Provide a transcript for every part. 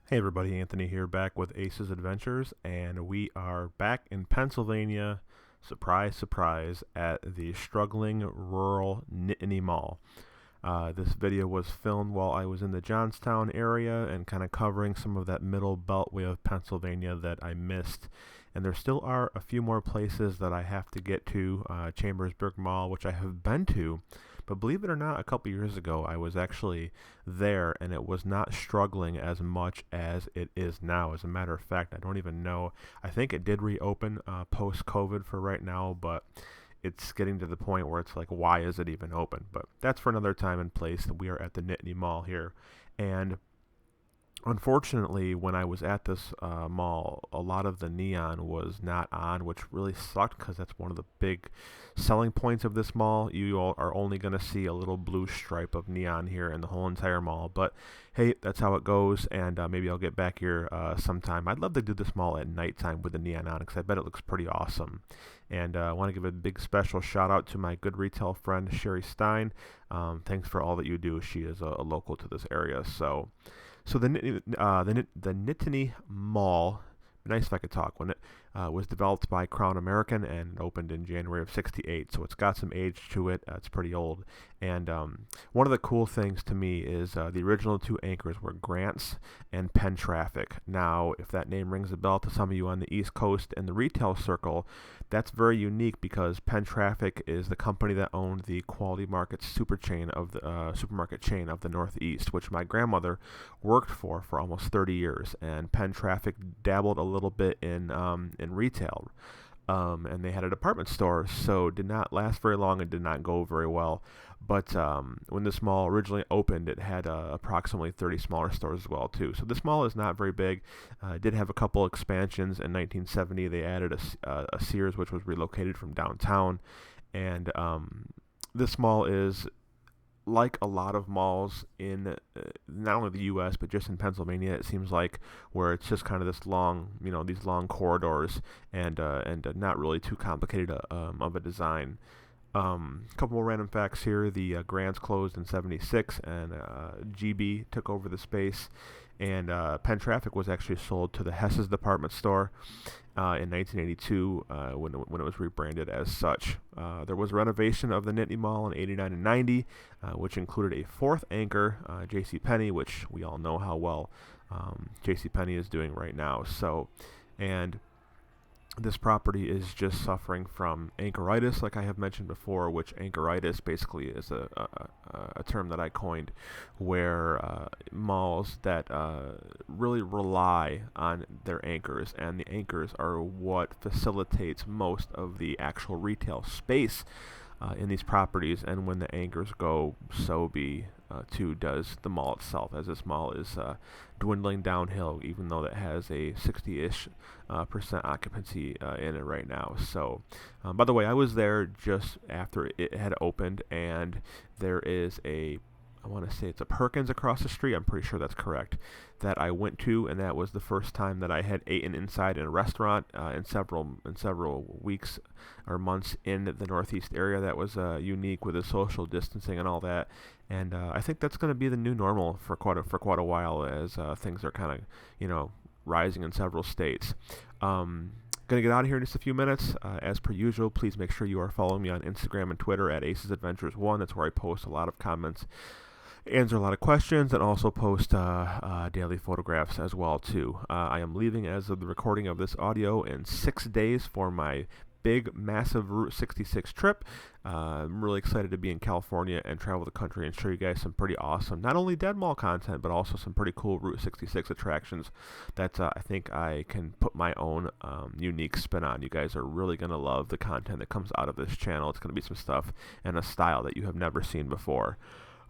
Hey everybody, Anthony here, back with Ace's Adventures, and we are back in Pennsylvania, surprise, surprise, at the struggling rural Nittany Mall. This video was filmed while I was in the Johnstown area and kind of covering some of that middle beltway of Pennsylvania that I missed. And there still are a few more places that I have to get to. Chambersburg Mall, which I have been to, but believe it or not, a couple years ago I was actually there and it was not struggling as much as it is now. As a matter of fact, I don't even know. I think it did reopen post COVID for right now, but it's getting to the point where it's like, why is it even open? But that's for another time and place. We are at the Nittany Mall here. And unfortunately, when I was at this mall, a lot of the neon was not on, which really sucked because that's one of the big selling points of this mall. You all are only going to see a little blue stripe of neon here in the whole entire mall. But hey, that's how it goes, and maybe I'll get back here sometime. I'd love to do this mall at nighttime with the neon on because I bet it looks pretty awesome. And I want to give a big special shout out to my good retail friend Sherry Stein. Thanks for all that you do. She is a local to this area, so the Nittany Mall, nice if I could talk, when it was developed by Crown American and opened in January of '68. So it's got some age to it. It's pretty old. And one of the cool things to me is the original two anchors were Grants and Penn Traffic. Now, if that name rings a bell to some of you on the East Coast and the retail circle, that's very unique because Penn Traffic is the company that owned the Quality Market supermarket chain of the Northeast, which my grandmother worked for almost 30 years. And Penn Traffic dabbled a little bit in retail. And they had a department store, so did not last very long and did not go very well. But when this mall originally opened, it had approximately 30 smaller stores as well too. So this mall is not very big. It did have a couple expansions. In 1970, they added a Sears, which was relocated from downtown. And this mall is like a lot of malls in not only the U.S. but just in Pennsylvania, it seems like, where it's just kind of this long, these long corridors and not really too complicated of a design. A couple more random facts here. The Grants closed in '76, and GB took over the space. And Penn Traffic was actually sold to the Hess's department store in 1982 when it was rebranded as such. There was a renovation of the Nittany Mall in '89 and '90, which included a fourth anchor, JCPenney, which we all know how well JCPenney is doing right now. And this property is just suffering from anchoritis, like I have mentioned before, which anchoritis basically is a term that I coined, where malls that really rely on their anchors, and the anchors are what facilitates most of the actual retail space in these properties. And when the anchors go, so be too does the mall itself, as this mall is dwindling downhill, even though it has a 60-ish percent occupancy in it right now. So, by the way, I was there just after it had opened, and there is I want to say it's a Perkins across the street. I'm pretty sure that's correct. That I went to, and that was the first time that I had eaten inside in a restaurant in several weeks or months in the Northeast area. That was unique with the social distancing and all that. And I think that's going to be the new normal for quite a while, as things are kind of rising in several states. Gonna get out of here in just a few minutes. As per usual, please make sure you are following me on Instagram and Twitter at Aces Adventures 1. That's where I post a lot of comments, answer a lot of questions, and also post daily photographs as well too. I am leaving, as of the recording of this audio, in 6 days for my big, massive Route 66 trip. I'm really excited to be in California and travel the country and show you guys some pretty awesome, not only Dead Mall content, but also some pretty cool Route 66 attractions that I think I can put my own unique spin on. You guys are really going to love the content that comes out of this channel. It's going to be some stuff and a style that you have never seen before.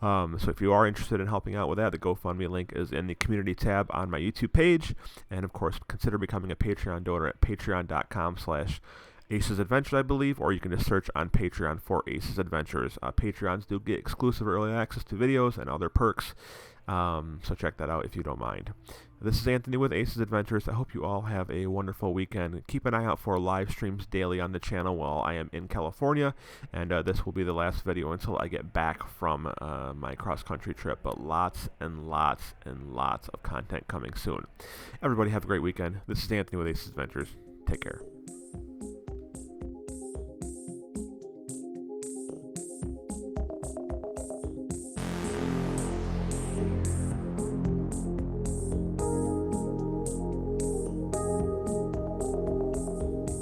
So if you are interested in helping out with that, the GoFundMe link is in the community tab on my YouTube page. And of course, consider becoming a Patreon donor at patreon.com/Aces Adventures, I believe, or you can just search on Patreon for Aces Adventures. Patreons do get exclusive early access to videos and other perks So check that out if you don't mind. This is Anthony with Ace's Adventures. I hope you all have a wonderful weekend. Keep an eye out for live streams daily on the channel while I am in California, and this will be the last video until I get back from my cross-country trip, but lots and lots and lots of content coming soon. Everybody have a great weekend. This is Anthony with Ace's Adventures. Take care.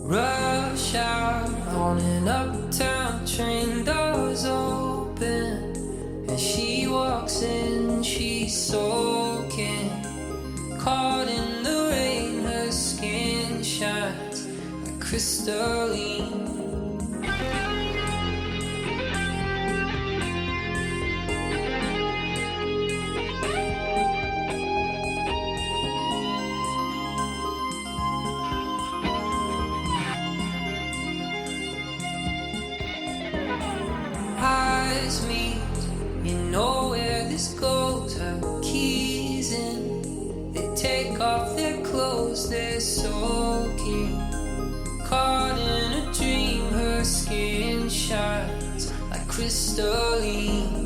Rush out on an uptown train, doors open, and she walks in, she's soaking, caught in the rain, her skin shines like crystalline. Eyes meet, you know where this goes. Her keys in, they take off their clothes, they're soaking, caught in a dream. Her skin shines like crystalline.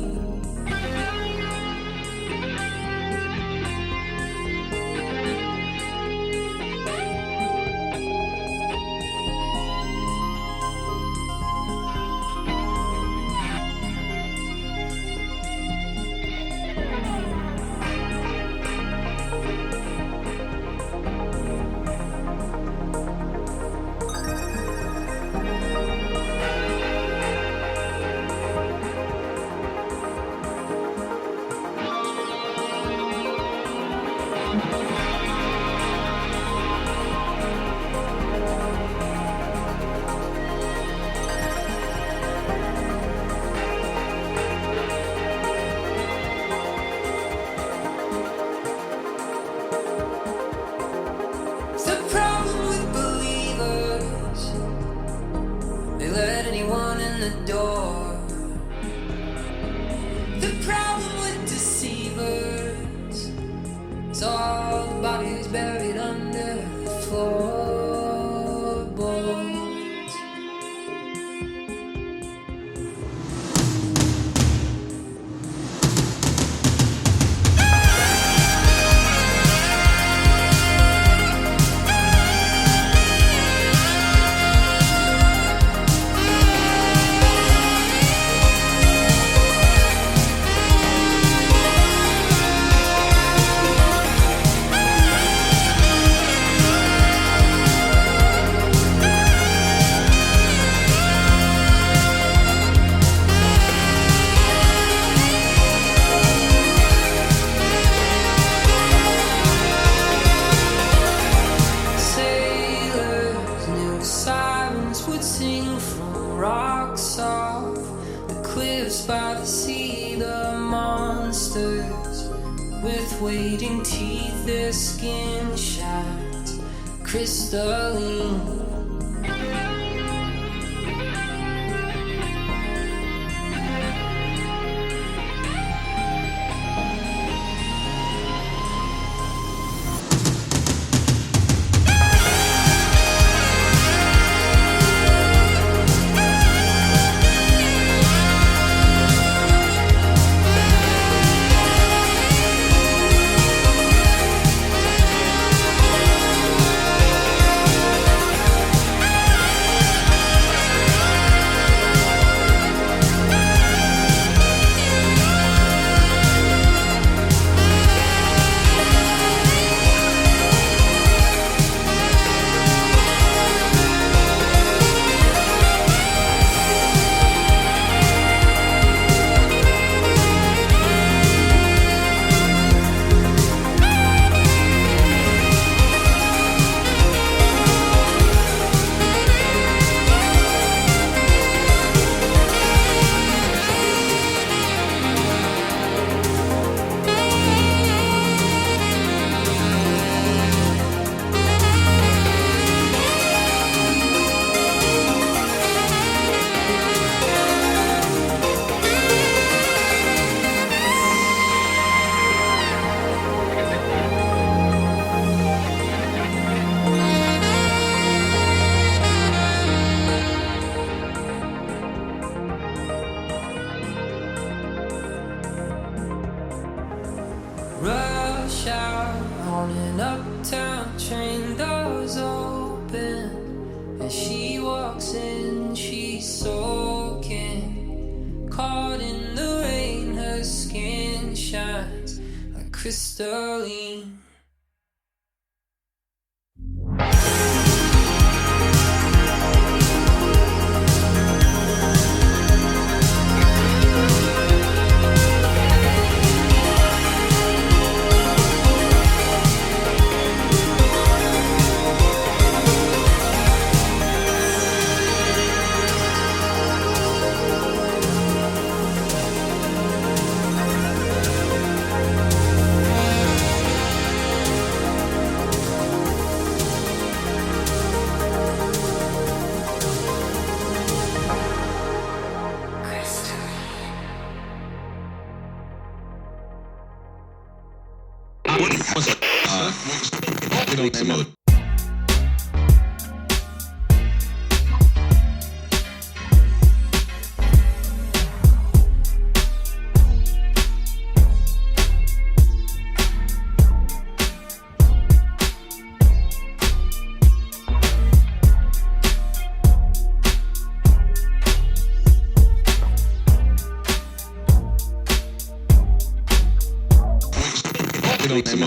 Door. The problem with deceivers is all the bodies buried under the floorboards. Would sing from rocks off the cliffs by the sea. The monsters with waiting teeth, their skin shines crystalline. crystalline. Mode. Mode.